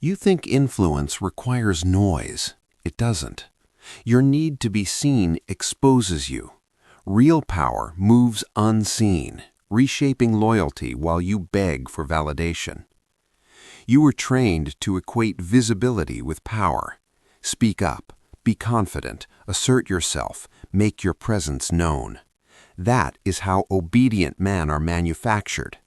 You think influence requires noise. It doesn't. Your need to be seen exposes you. Real power moves unseen, reshaping loyalty while you beg for validation. You were trained to equate visibility with power. Speak up, be confident, assert yourself, make your presence known. That is how obedient men are manufactured.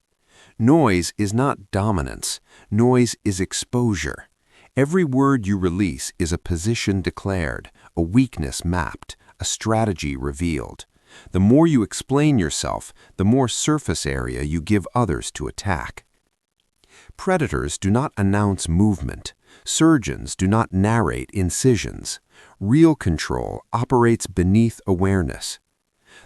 Noise is not dominance. Noise is exposure. Every word you release is a position declared, a weakness mapped, a strategy revealed. The more you explain yourself, the more surface area you give others to attack. Predators do not announce movement. Surgeons do not narrate incisions. Real control operates beneath awareness.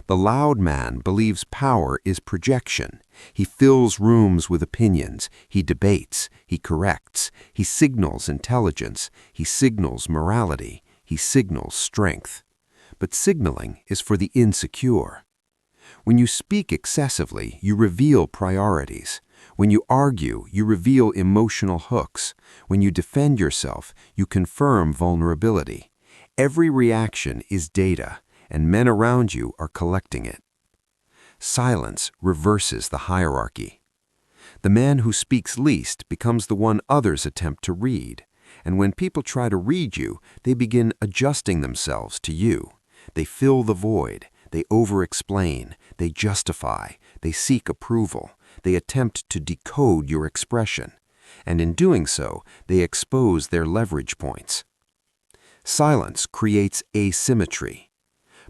The loud man believes power is projection. He fills rooms with opinions. He debates. He corrects. He signals intelligence. He signals morality. He signals strength. But signaling is for the insecure. When you speak excessively, you reveal priorities. When you argue, you reveal emotional hooks. When you defend yourself, you confirm vulnerability. Every reaction is data, and men around you are collecting it. Silence reverses the hierarchy. The man who speaks least becomes the one others attempt to read, and when people try to read you, they begin adjusting themselves to you. They fill the void, they over-explain, they justify, they seek approval, they attempt to decode your expression, and in doing so, they expose their leverage points. Silence creates asymmetry.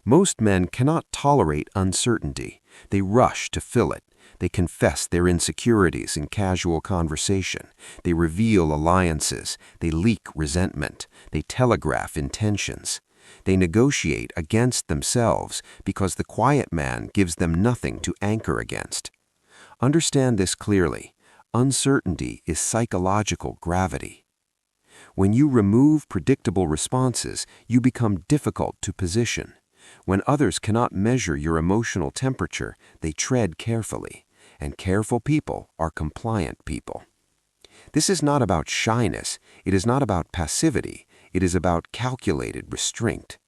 Most men cannot tolerate uncertainty. They rush to fill it. They confess their insecurities in casual conversation. They reveal alliances. They leak resentment. They telegraph intentions. They negotiate against themselves because the quiet man gives them nothing to anchor against. Understand this clearly. Uncertainty is psychological gravity. When you remove predictable responses, you become difficult to position. When others cannot measure your emotional temperature, they tread carefully, and careful people are compliant people. This is not about shyness, it is not about passivity, it is about calculated restraint.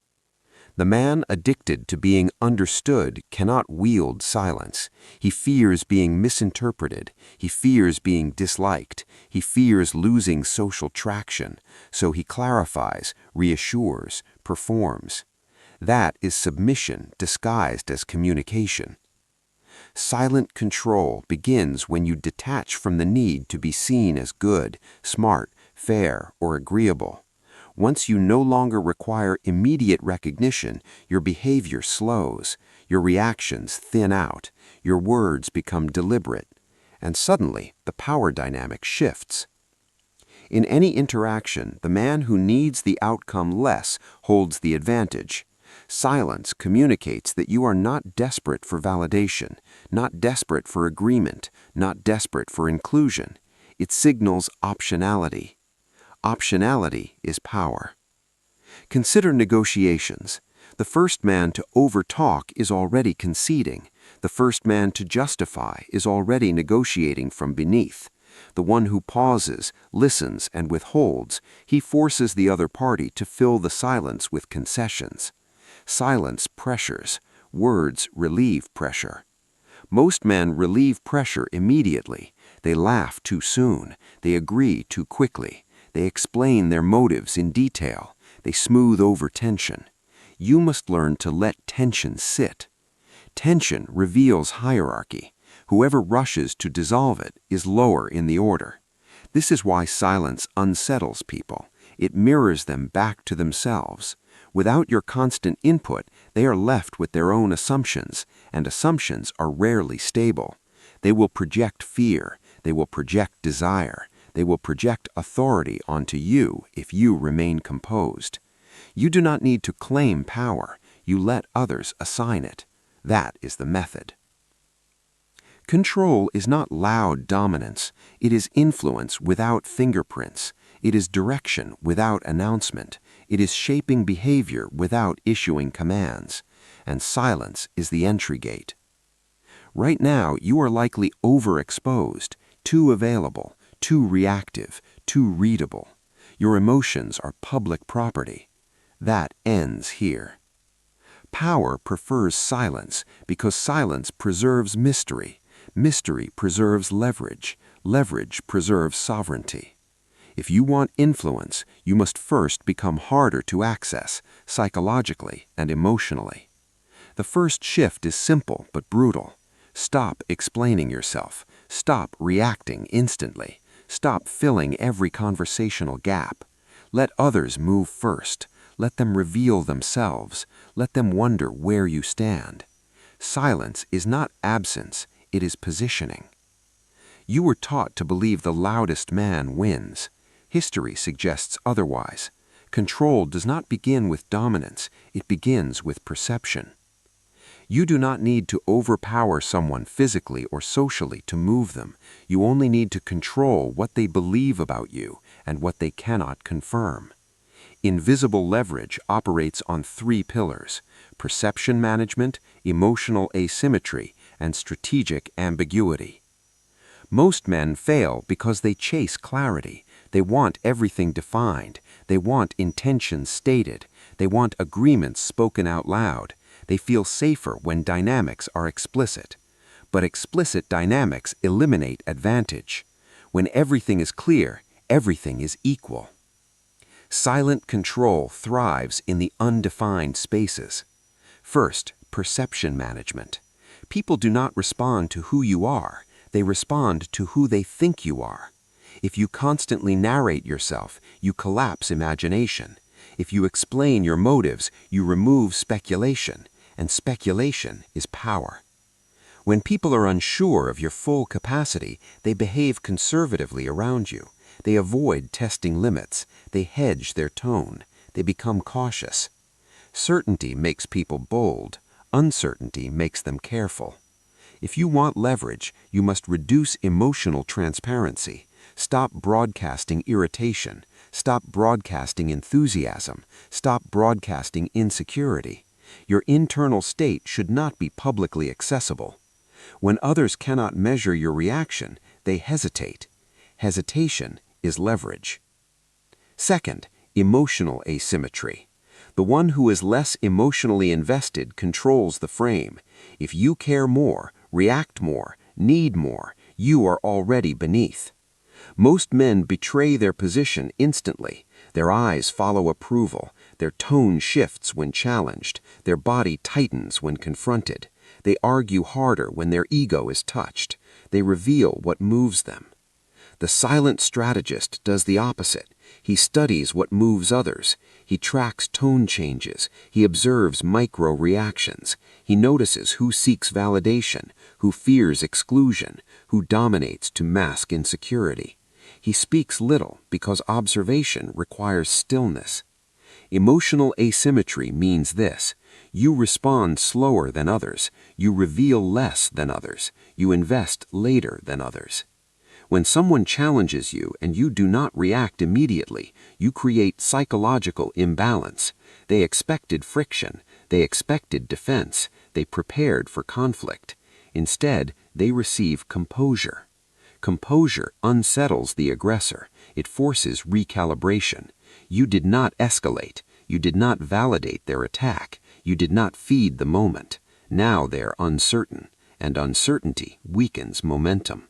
The man addicted to being understood cannot wield silence. He fears being misinterpreted. He fears being disliked. He fears losing social traction. So he clarifies, reassures, performs. That is submission disguised as communication. Silent control begins when you detach from the need to be seen as good, smart, fair, or agreeable. Once you no longer require immediate recognition, your behavior slows, your reactions thin out, your words become deliberate, and suddenly the power dynamic shifts. In any interaction, the man who needs the outcome less holds the advantage. Silence communicates that you are not desperate for validation, not desperate for agreement, not desperate for inclusion. It signals optionality. Optionality is power. Consider negotiations. The first man to overtalk is already conceding. The first man to justify is already negotiating from beneath. The one who pauses, listens, and withholds, he forces the other party to fill the silence with concessions. Silence pressures. Words relieve pressure. Most men relieve pressure immediately. They laugh too soon. They agree too quickly. They explain their motives in detail. They smooth over tension. You must learn to let tension sit. Tension reveals hierarchy. Whoever rushes to dissolve it is lower in the order. This is why silence unsettles people. It mirrors them back to themselves. Without your constant input, they are left with their own assumptions, and assumptions are rarely stable. They will project fear. They will project desire. They will project authority onto you if you remain composed. You do not need to claim power. You let others assign it. That is the method. Control is not loud dominance. It is influence without fingerprints. It is direction without announcement. It is shaping behavior without issuing commands. And silence is the entry gate. Right now, you are likely overexposed, too available, too reactive, too readable. Your emotions are public property. That ends here. Power prefers silence because silence preserves mystery. Mystery preserves leverage. Leverage preserves sovereignty. If you want influence, you must first become harder to access, psychologically and emotionally. The first shift is simple but brutal. Stop explaining yourself. Stop reacting instantly. Stop filling every conversational gap. Let others move first. Let them reveal themselves. Let them wonder where you stand. Silence is not absence, it is positioning. You were taught to believe the loudest man wins. History suggests otherwise. Control does not begin with dominance, it begins with perception. You do not need to overpower someone physically or socially to move them. You only need to control what they believe about you and what they cannot confirm. Invisible leverage operates on 3 pillars: perception management, emotional asymmetry, and strategic ambiguity. Most men fail because they chase clarity. They want everything defined. They want intentions stated. They want agreements spoken out loud. They feel safer when dynamics are explicit. But explicit dynamics eliminate advantage. When everything is clear, everything is equal. Silent control thrives in the undefined spaces. First, perception management. People do not respond to who you are. They respond to who they think you are. If you constantly narrate yourself, you collapse imagination. If you explain your motives, you remove speculation, and speculation is power. When people are unsure of your full capacity, they behave conservatively around you. They avoid testing limits. They hedge their tone. They become cautious. Certainty makes people bold. Uncertainty makes them careful. If you want leverage, you must reduce emotional transparency. Stop broadcasting irritation. Stop broadcasting enthusiasm. Stop broadcasting insecurity. Your internal state should not be publicly accessible. When others cannot measure your reaction, they hesitate. Hesitation is leverage. Second, emotional asymmetry. The one who is less emotionally invested controls the frame. If you care more, react more, need more, you are already beneath. Most men betray their position instantly. Their eyes follow approval. Their tone shifts when challenged. Their body tightens when confronted. They argue harder when their ego is touched. They reveal what moves them. The silent strategist does the opposite. He studies what moves others. He tracks tone changes. He observes micro-reactions. He notices who seeks validation, who fears exclusion, who dominates to mask insecurity. He speaks little because observation requires stillness. Emotional asymmetry means this: you respond slower than others, you reveal less than others, you invest later than others. When someone challenges you and you do not react immediately, you create psychological imbalance. They expected friction, they expected defense, they prepared for conflict. Instead, they receive composure. Composure unsettles the aggressor. It forces recalibration. You did not escalate. You did not validate their attack. You did not feed the moment. Now they are uncertain, and uncertainty weakens momentum.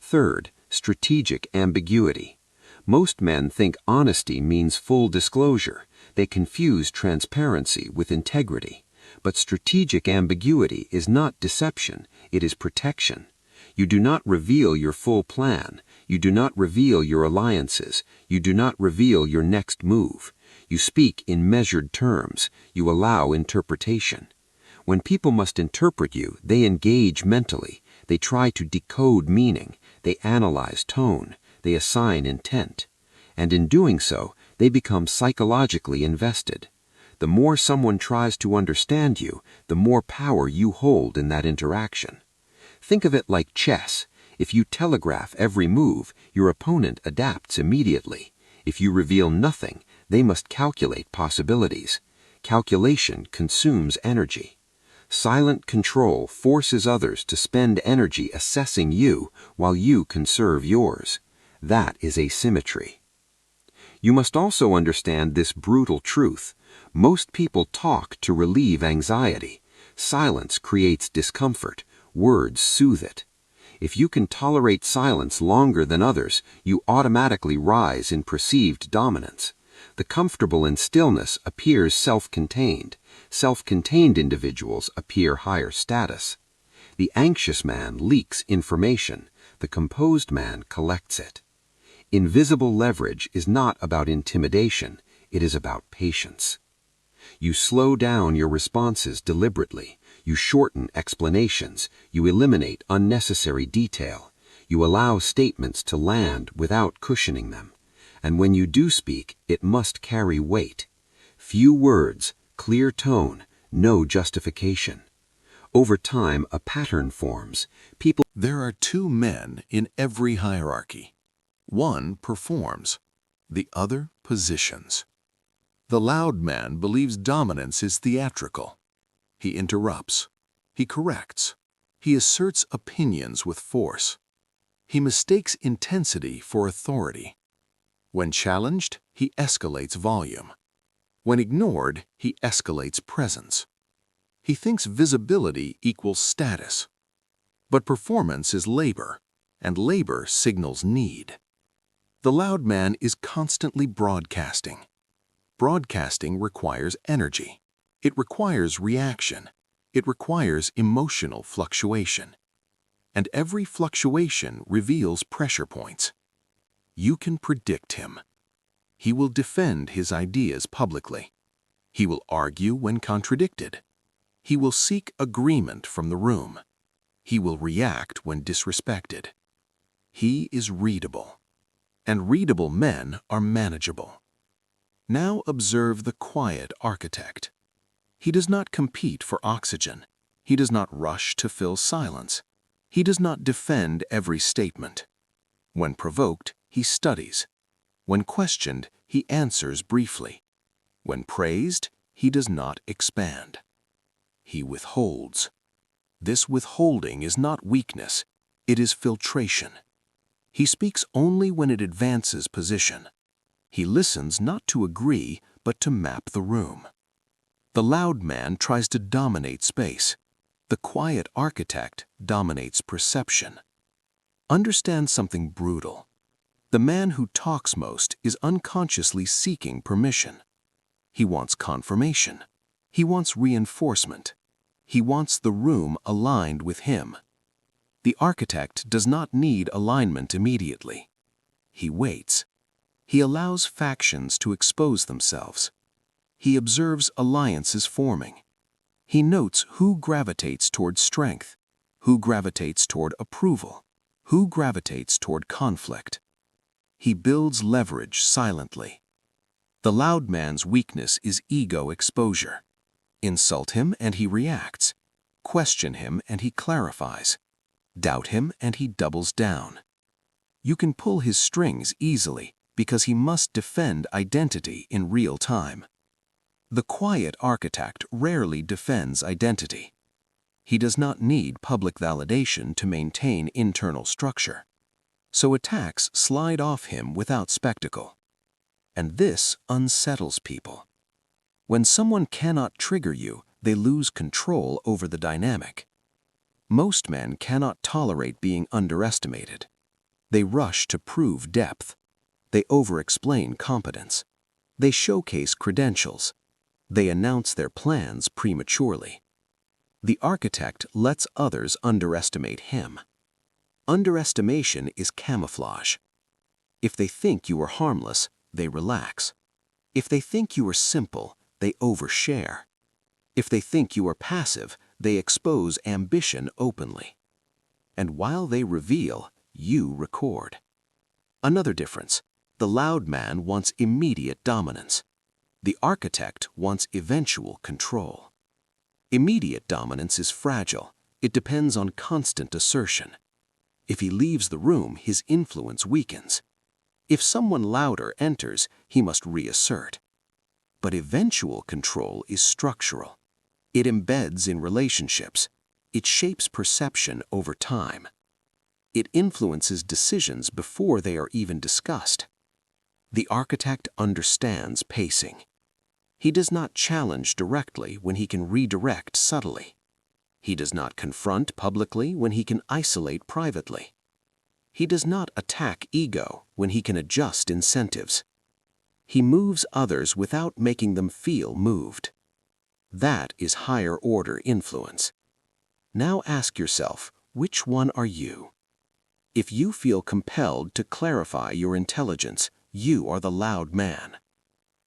Third, strategic ambiguity. Most men think honesty means full disclosure. They confuse transparency with integrity. But strategic ambiguity is not deception, it is protection. You do not reveal your full plan. You do not reveal your alliances. You do not reveal your next move. You speak in measured terms. You allow interpretation. When people must interpret you, they engage mentally. They try to decode meaning. They analyze tone. They assign intent. And in doing so, they become psychologically invested. The more someone tries to understand you, the more power you hold in that interaction. Think of it like chess. If you telegraph every move, your opponent adapts immediately. If you reveal nothing, they must calculate possibilities. Calculation consumes energy. Silent control forces others to spend energy assessing you while you conserve yours. That is asymmetry. You must also understand this brutal truth. Most people talk to relieve anxiety. Silence creates discomfort. Words soothe it. If you can tolerate silence longer than others, you automatically rise in perceived dominance. The comfortable in stillness appears self-contained. Self-contained individuals appear higher status. The anxious man leaks information. The composed man collects it. Invisible leverage is not about intimidation. It is about patience. You slow down your responses deliberately. You shorten explanations. You eliminate unnecessary detail. You allow statements to land without cushioning them. And when you do speak, it must carry weight. Few words, clear tone, no justification. Over time, a pattern forms. There are two men in every hierarchy. One performs, the other positions. The loud man believes dominance is theatrical. He interrupts. He corrects. He asserts opinions with force. He mistakes intensity for authority. When challenged, he escalates volume. When ignored, he escalates presence. He thinks visibility equals status. But performance is labor, and labor signals need. The loud man is constantly broadcasting. Broadcasting requires energy. It requires reaction. It requires emotional fluctuation. And every fluctuation reveals pressure points. You can predict him. He will defend his ideas publicly. He will argue when contradicted. He will seek agreement from the room. He will react when disrespected. He is readable. And readable men are manageable. Now observe the quiet architect. He does not compete for oxygen. He does not rush to fill silence. He does not defend every statement. When provoked, he studies. When questioned, he answers briefly. When praised, he does not expand. He withholds. This withholding is not weakness, it is filtration. He speaks only when it advances position. He listens not to agree, but to map the room. The loud man tries to dominate space. The quiet architect dominates perception. Understand something brutal. The man who talks most is unconsciously seeking permission. He wants confirmation. He wants reinforcement. He wants the room aligned with him. The architect does not need alignment immediately. He waits. He allows factions to expose themselves. He observes alliances forming. He notes who gravitates toward strength, who gravitates toward approval, who gravitates toward conflict. He builds leverage silently. The loud man's weakness is ego exposure. Insult him and he reacts. Question him and he clarifies. Doubt him and he doubles down. You can pull his strings easily because he must defend identity in real time. The quiet architect rarely defends identity. He does not need public validation to maintain internal structure. So attacks slide off him without spectacle. And this unsettles people. When someone cannot trigger you, they lose control over the dynamic. Most men cannot tolerate being underestimated. They rush to prove depth. They over-explain competence. They showcase credentials. They announce their plans prematurely. The architect lets others underestimate him. Underestimation is camouflage. If they think you are harmless, they relax. If they think you are simple, they overshare. If they think you are passive, they expose ambition openly. And while they reveal, you record. Another difference: the loud man wants immediate dominance. The architect wants eventual control. Immediate dominance is fragile. It depends on constant assertion. If he leaves the room, his influence weakens. If someone louder enters, he must reassert. But eventual control is structural. It embeds in relationships. It shapes perception over time. It influences decisions before they are even discussed. The architect understands pacing. He does not challenge directly when he can redirect subtly. He does not confront publicly when he can isolate privately. He does not attack ego when he can adjust incentives. He moves others without making them feel moved. That is higher order influence. Now ask yourself, which one are you? If you feel compelled to clarify your intelligence, you are the loud man.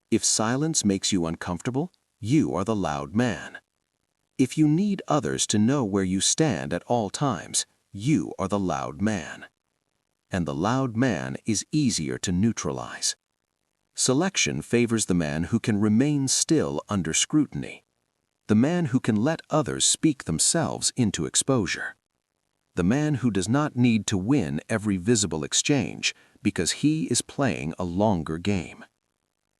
If silence makes you uncomfortable, you are the loud man. If you need others to know where you stand at all times, you are the loud man. And the loud man is easier to neutralize. Selection favors the man who can remain still under scrutiny, the man who can let others speak themselves into exposure, the man who does not need to win every visible exchange because he is playing a longer game.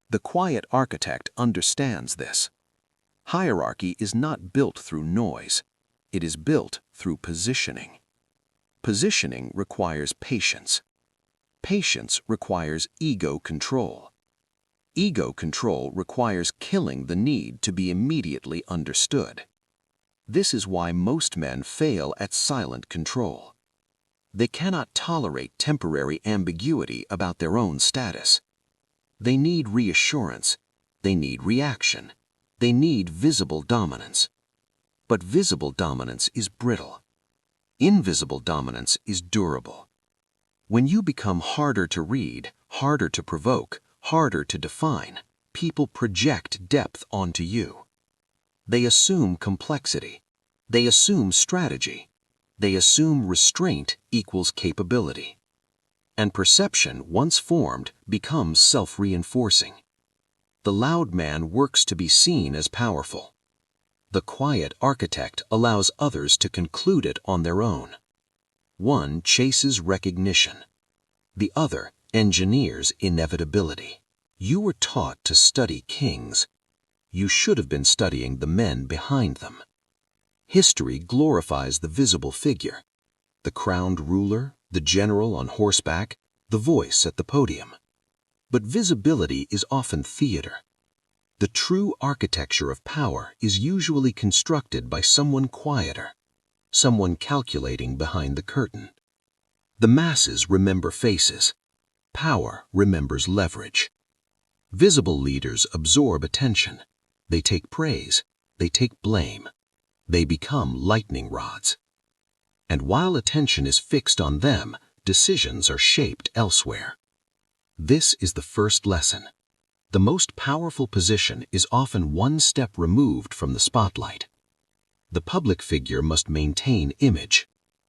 The quiet architect understands this. Hierarchy is not built through noise. It is built through positioning. Positioning requires patience. Patience requires ego control. Ego control requires killing the need to be immediately understood. This is why most men fail at silent control. They cannot tolerate temporary ambiguity about their own status. They need reassurance. They need reaction. They need visible dominance. But visible dominance is brittle. Invisible dominance is durable. When you become harder to read, harder to provoke, harder to define, people project depth onto you. They assume complexity. They assume strategy. They assume restraint equals capability. And perception, once formed, becomes self-reinforcing. The loud man works to be seen as powerful. The quiet architect allows others to conclude it on their own. One chases recognition. The other engineers inevitability. You were taught to study kings. You should have been studying the men behind them. History glorifies the visible figure, the crowned ruler, the general on horseback, the voice at the podium. But visibility is often theater. The true architecture of power is usually constructed by someone quieter, someone calculating behind the curtain. The masses remember faces. Power remembers leverage. Visible leaders absorb attention. They take praise. They take blame. They become lightning rods. And while attention is fixed on them, decisions are shaped elsewhere. This is the first lesson. The most powerful position is often one step removed from the spotlight. The public figure must maintain image.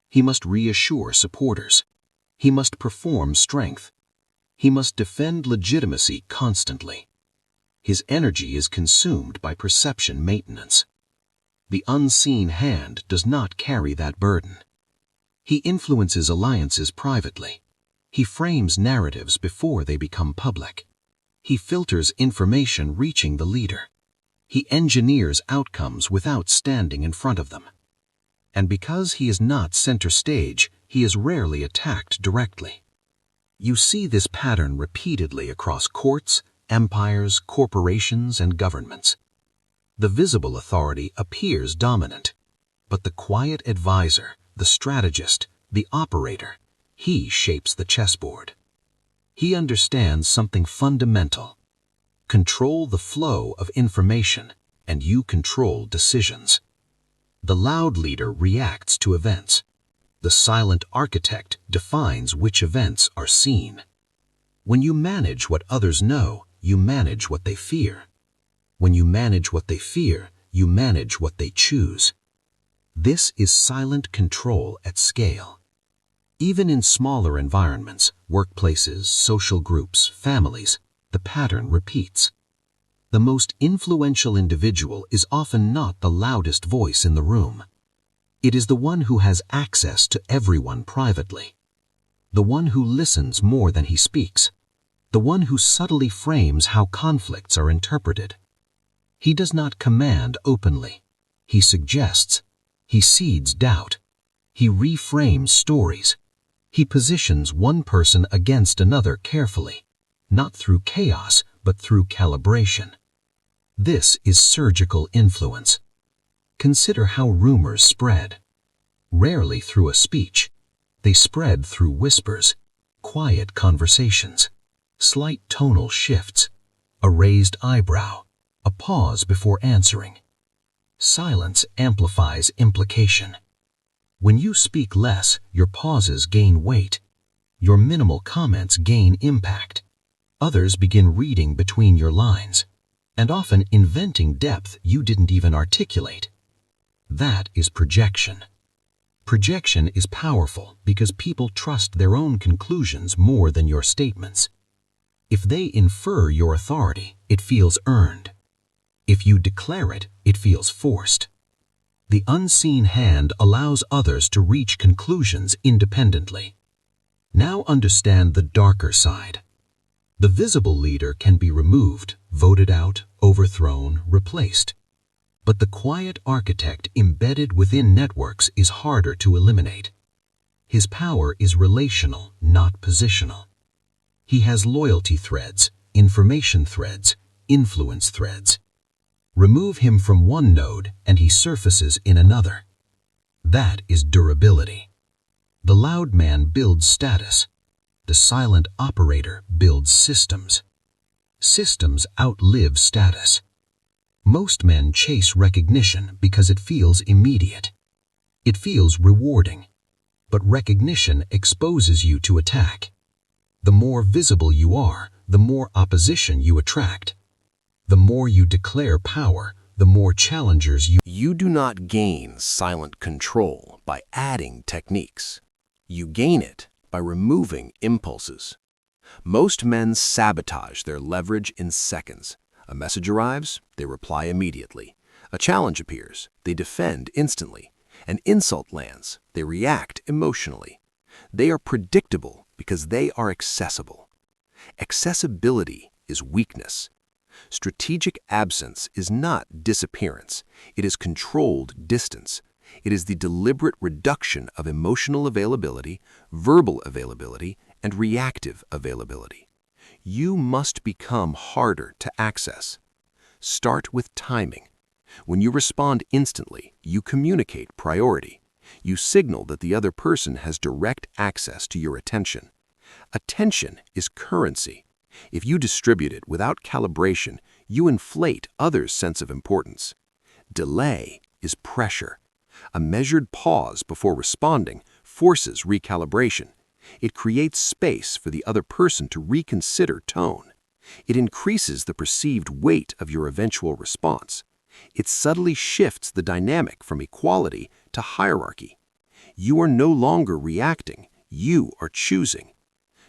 He must reassure supporters. He must perform strength. He must defend legitimacy constantly. His energy is consumed by perception maintenance. The unseen hand does not carry that burden. He influences alliances privately. He frames narratives before they become public. He filters information reaching the leader. He engineers outcomes without standing in front of them. And because he is not center stage, he is rarely attacked directly. You see this pattern repeatedly across courts, empires, corporations, and governments. The visible authority appears dominant, but the quiet advisor, the strategist, the operator, he shapes the chessboard. He understands something fundamental. Control the flow of information, and you control decisions. The loud leader reacts to events. The silent architect defines which events are seen. When you manage what others know, you manage what they fear. When you manage what they fear, you manage what they choose. This is silent control at scale. Even in smaller environments, workplaces, social groups, families, the pattern repeats. The most influential individual is often not the loudest voice in the room. It is the one who has access to everyone privately. The one who listens more than he speaks. The one who subtly frames how conflicts are interpreted. He does not command openly. He suggests. He seeds doubt. He reframes stories. He positions one person against another carefully, not through chaos, but through calibration. This is surgical influence. Consider how rumors spread. Rarely through a speech. They spread through whispers, quiet conversations, slight tonal shifts, a raised eyebrow, a pause before answering. Silence amplifies implication. When you speak less, your pauses gain weight. Your minimal comments gain impact. Others begin reading between your lines, and often inventing depth you didn't even articulate. That is projection. Projection is powerful because people trust their own conclusions more than your statements. If they infer your authority, it feels earned. If you declare it, it feels forced. The unseen hand allows others to reach conclusions independently. Now understand the darker side. The visible leader can be removed, voted out, overthrown, replaced. But the quiet architect embedded within networks is harder to eliminate. His power is relational, not positional. He has loyalty threads, information threads, influence threads. Remove him from one node and he surfaces in another. That is durability. The loud man builds status. The silent operator builds systems. Systems outlive status. Most men chase recognition because it feels immediate. It feels rewarding. But recognition exposes you to attack. The more visible you are, the more opposition you attract. The more you declare power, the more challengers you... You do not gain silent control by adding techniques. You gain it by removing impulses. Most men sabotage their leverage in seconds. A message arrives, they reply immediately. A challenge appears, they defend instantly. An insult lands, they react emotionally. They are predictable because they are accessible. Accessibility is weakness. Strategic absence is not disappearance. It is controlled distance. It is the deliberate reduction of emotional availability, verbal availability, and reactive availability. You must become harder to access. Start with timing. When you respond instantly, you communicate priority. You signal that the other person has direct access to your attention. Attention is currency. If you distribute it without calibration, you inflate others' sense of importance. Delay is pressure. A measured pause before responding forces recalibration. It creates space for the other person to reconsider tone. It increases the perceived weight of your eventual response. It subtly shifts the dynamic from equality to hierarchy. You are no longer reacting, you are choosing.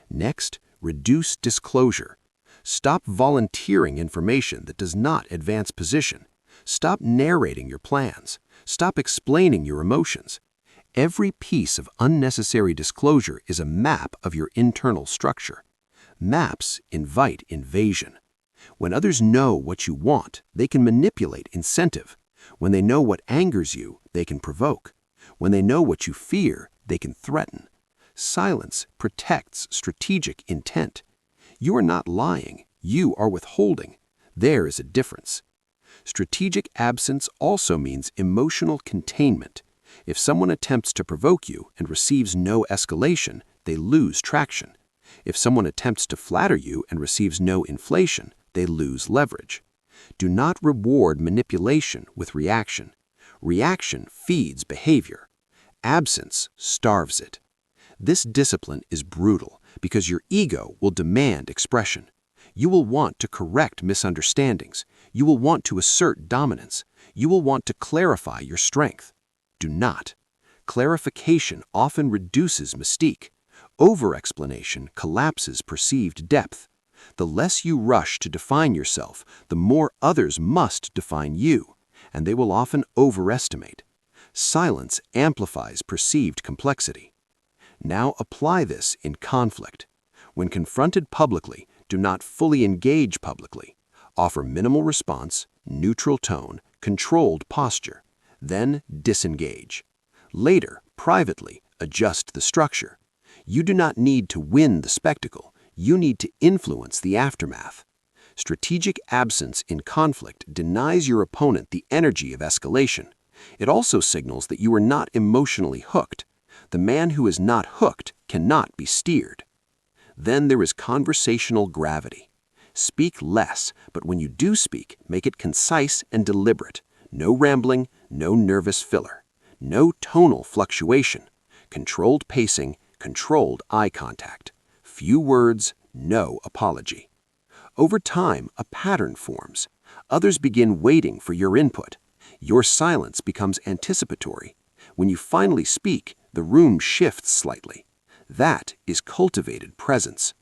Next, reduce disclosure. Stop volunteering information that does not advance position. Stop narrating your plans. Stop explaining your emotions. Every piece of unnecessary disclosure is a map of your internal structure. Maps invite invasion. When others know what you want, they can manipulate incentive. When they know what angers you, they can provoke. When they know what you fear, they can threaten. Silence protects strategic intent. You are not lying, you are withholding. There is a difference. Strategic absence also means emotional containment. If someone attempts to provoke you and receives no escalation, they lose traction. If someone attempts to flatter you and receives no inflation, they lose leverage. Do not reward manipulation with reaction. Reaction feeds behavior. Absence starves it. This discipline is brutal because your ego will demand expression. You will want to correct misunderstandings. You will want to assert dominance. You will want to clarify your strength. Do not. Clarification often reduces mystique. Over-explanation collapses perceived depth. The less you rush to define yourself, the more others must define you, and they will often overestimate. Silence amplifies perceived complexity. Now apply this in conflict. When confronted publicly, do not fully engage publicly. Offer minimal response, neutral tone, controlled posture. Then disengage. Later, privately, adjust the structure. You do not need to win the spectacle, you need to influence the aftermath. Strategic absence in conflict denies your opponent the energy of escalation. It also signals that you are not emotionally hooked. The man who is not hooked cannot be steered. Then there is conversational gravity. Speak less, but when you do speak, make it concise and deliberate. No rambling, no nervous filler. No tonal fluctuation. Controlled pacing, controlled eye contact. Few words, no apology. Over time, a pattern forms. Others begin waiting for your input. Your silence becomes anticipatory. When you finally speak, the room shifts slightly. That is cultivated presence.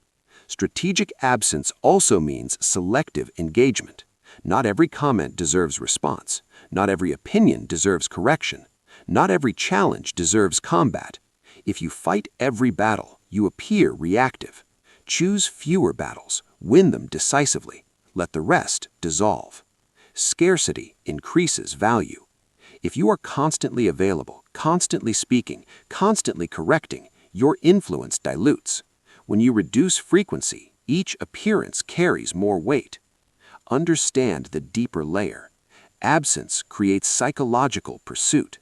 Strategic absence also means selective engagement. Not every comment deserves response. Not every opinion deserves correction. Not every challenge deserves combat. If you fight every battle, you appear reactive. Choose fewer battles. Win them decisively. Let the rest dissolve. Scarcity increases value. If you are constantly available, constantly speaking, constantly correcting, your influence dilutes. When you reduce frequency, each appearance carries more weight. Understand the deeper layer. Absence creates psychological pursuit.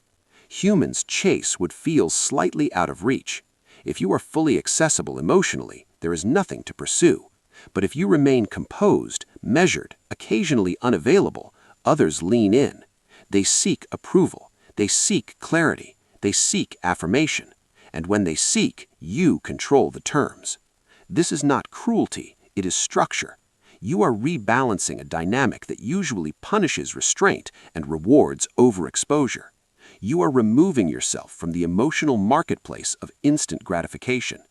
Humans chase what feels slightly out of reach. If you are fully accessible emotionally, there is nothing to pursue. But if you remain composed, measured, occasionally unavailable, others lean in. They seek approval. They seek clarity. They seek affirmation. And when they seek, you control the terms. This is not cruelty, it is structure. You are rebalancing a dynamic that usually punishes restraint and rewards overexposure. You are removing yourself from the emotional marketplace of instant gratification.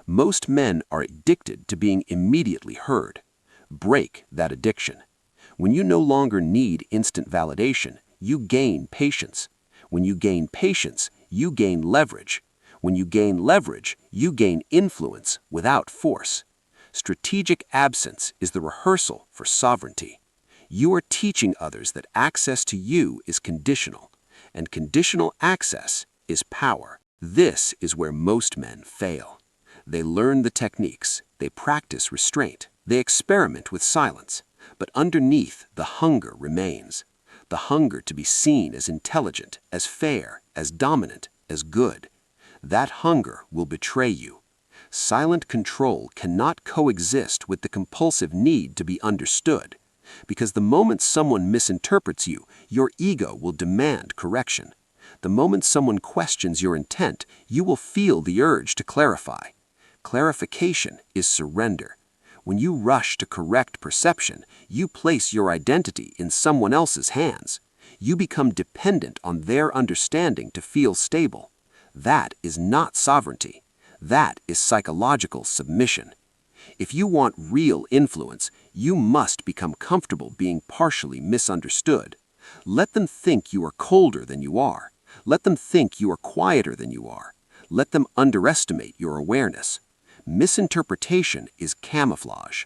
Most men are addicted to being immediately heard. Break that addiction. When you no longer need instant validation, you gain patience. When you gain patience, you gain leverage. When you gain leverage, you gain influence without force. Strategic absence is the rehearsal for sovereignty. You are teaching others that access to you is conditional, and conditional access is power. This is where most men fail. They learn the techniques, they practice restraint, they experiment with silence, but underneath the hunger remains. The hunger to be seen as intelligent, as fair, as dominant, as good. That hunger will betray you. Silent control cannot coexist with the compulsive need to be understood, because the moment someone misinterprets you, your ego will demand correction. The moment someone questions your intent, you will feel the urge to clarify. Clarification is surrender. When you rush to correct perception, you place your identity in someone else's hands. You become dependent on their understanding to feel stable. That is not sovereignty. That is psychological submission. If you want real influence, you must become comfortable being partially misunderstood. Let them think you are colder than you are. Let them think you are quieter than you are. Let them underestimate your awareness. Misinterpretation is camouflage.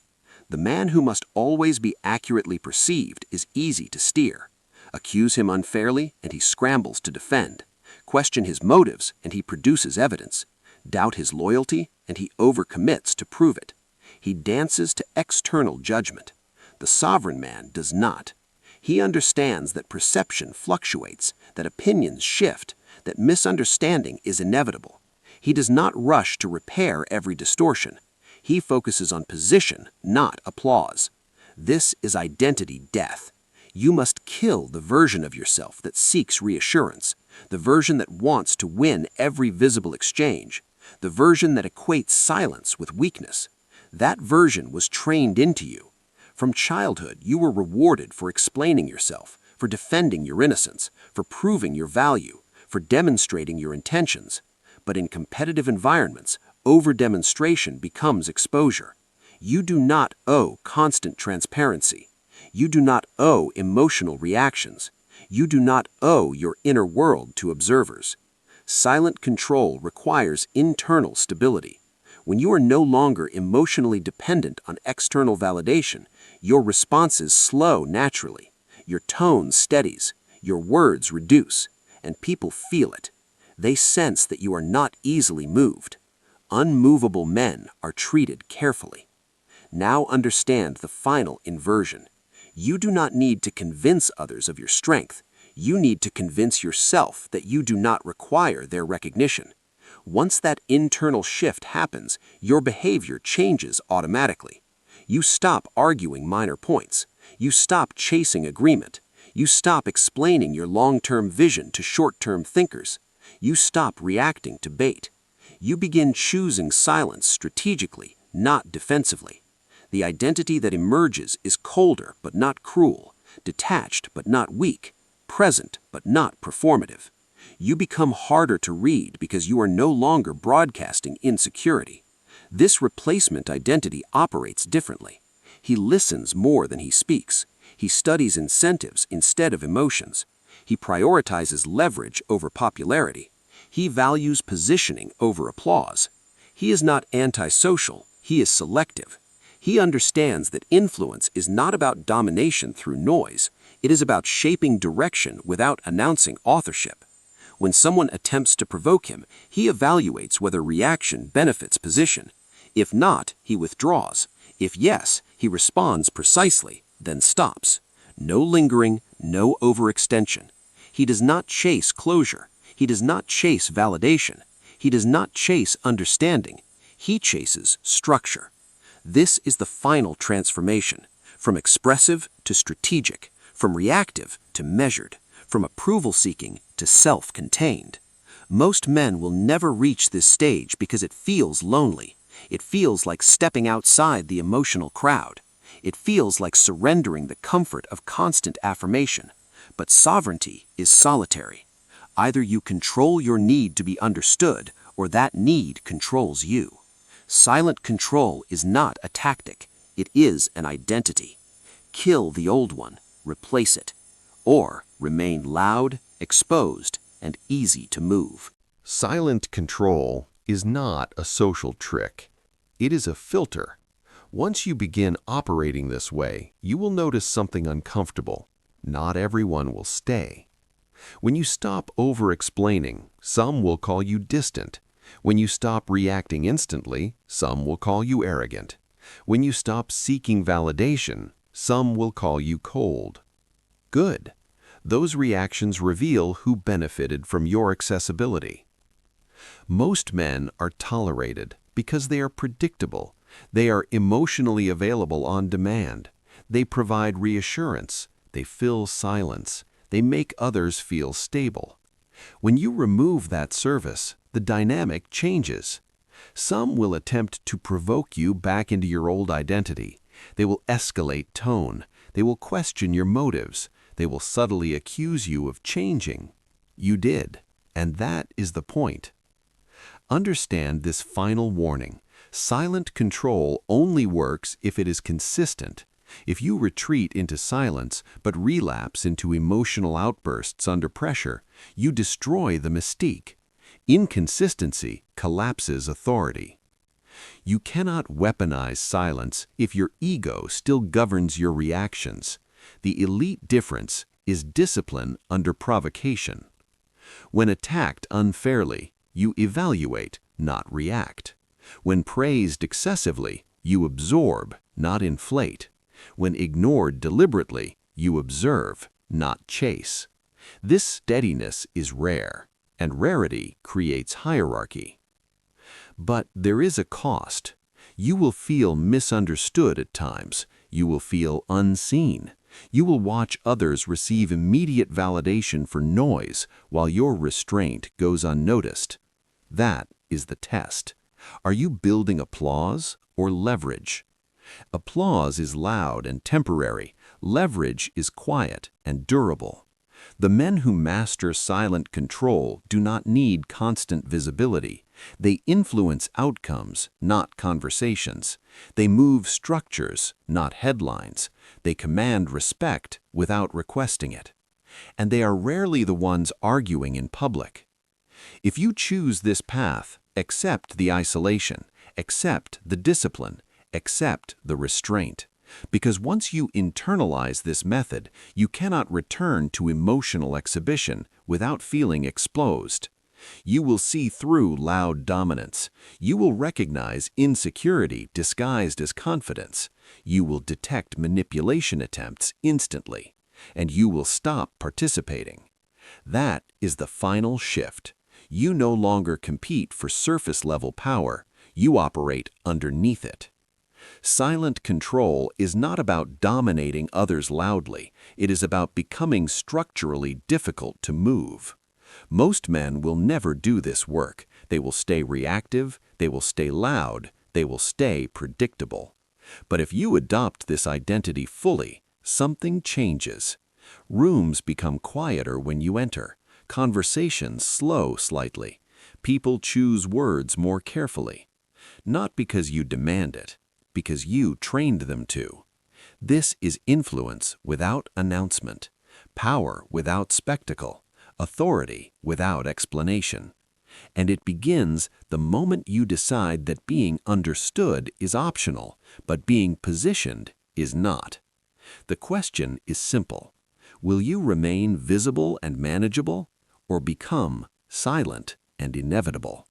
The man who must always be accurately perceived is easy to steer. Accuse him unfairly, and he scrambles to defend. Question his motives, and he produces evidence. Doubt his loyalty, and he overcommits to prove it. He dances to external judgment. The sovereign man does not. He understands that perception fluctuates, that opinions shift, that misunderstanding is inevitable. He does not rush to repair every distortion. He focuses on position, not applause. This is identity death. You must kill the version of yourself that seeks reassurance, the version that wants to win every visible exchange, the version that equates silence with weakness. That version was trained into you. From childhood, you were rewarded for explaining yourself, for defending your innocence, for proving your value, for demonstrating your intentions. But in competitive environments, over-demonstration becomes exposure. You do not owe constant transparency. You do not owe emotional reactions. You do not owe your inner world to observers. Silent control requires internal stability. When you are no longer emotionally dependent on external validation, your responses slow naturally. Your tone steadies. Your words reduce. And people feel it. They sense that you are not easily moved. Unmovable men are treated carefully. Now understand the final inversion. You do not need to convince others of your strength. You need to convince yourself that you do not require their recognition. Once that internal shift happens, your behavior changes automatically. You stop arguing minor points. You stop chasing agreement. You stop explaining your long-term vision to short-term thinkers. You stop reacting to bait. You begin choosing silence strategically, not defensively. The identity that emerges is colder but not cruel, detached but not weak, present but not performative. You become harder to read because you are no longer broadcasting insecurity. This replacement identity operates differently. He listens more than he speaks. He studies incentives instead of emotions. He prioritizes leverage over popularity. He values positioning over applause. He is not antisocial, he is selective. He understands that influence is not about domination through noise. It is about shaping direction without announcing authorship. When someone attempts to provoke him, he evaluates whether reaction benefits position. If not, he withdraws. If yes, he responds precisely, then stops. No lingering, no overextension. He does not chase closure. He does not chase validation. He does not chase understanding. He chases structure. This is the final transformation, from expressive to strategic, from reactive to measured, from approval-seeking to self-contained. Most men will never reach this stage because it feels lonely. It feels like stepping outside the emotional crowd. It feels like surrendering the comfort of constant affirmation. But sovereignty is solitary. Either you control your need to be understood, or that need controls you. Silent control is not a tactic. It is an identity. Kill the old one, replace it. Or remain loud, exposed, and easy to move. Silent control is not a social trick. It is a filter. Once you begin operating this way, you will notice something uncomfortable. Not everyone will stay. When you stop over-explaining, some will call you distant. When you stop reacting instantly, some will call you arrogant. When you stop seeking validation, some will call you cold. Good. Those reactions reveal who benefited from your accessibility. Most men are tolerated because they are predictable. They are emotionally available on demand. They provide reassurance. They fill silence. They make others feel stable. When you remove that service, the dynamic changes. Some will attempt to provoke you back into your old identity. They will escalate tone. They will question your motives. They will subtly accuse you of changing. You did, and that is the point. Understand this final warning. Silent control only works if it is consistent. If you retreat into silence but relapse into emotional outbursts under pressure, you destroy the mystique. Inconsistency collapses authority. You cannot weaponize silence if your ego still governs your reactions. The elite difference is discipline under provocation. When attacked unfairly, you evaluate, not react. When praised excessively, you absorb, not inflate. When ignored deliberately, you observe, not chase. This steadiness is rare, and rarity creates hierarchy. But there is a cost. You will feel misunderstood at times. You will feel unseen. You will watch others receive immediate validation for noise while your restraint goes unnoticed. That is the test. Are you building applause or leverage? Applause is loud and temporary. Leverage is quiet and durable. The men who master silent control do not need constant visibility. They influence outcomes, not conversations. They move structures, not headlines. They command respect without requesting it. And they are rarely the ones arguing in public. If you choose this path, accept the isolation, accept the discipline, accept the restraint. Because once you internalize this method, you cannot return to emotional exhibition without feeling exposed. You will see through loud dominance. You will recognize insecurity disguised as confidence. You will detect manipulation attempts instantly, and you will stop participating. That is the final shift. You no longer compete for surface-level power. You operate underneath it. Silent control is not about dominating others loudly. It is about becoming structurally difficult to move. Most men will never do this work. They will stay reactive, they will stay loud, they will stay predictable. But if you adopt this identity fully, something changes. Rooms become quieter when you enter. Conversations slow slightly. People choose words more carefully. Not because you demand it, because you trained them to. This is influence without announcement, power without spectacle, authority without explanation. And it begins the moment you decide that being understood is optional, but being positioned is not. The question is simple. Will you remain visible and manageable, or become silent and inevitable?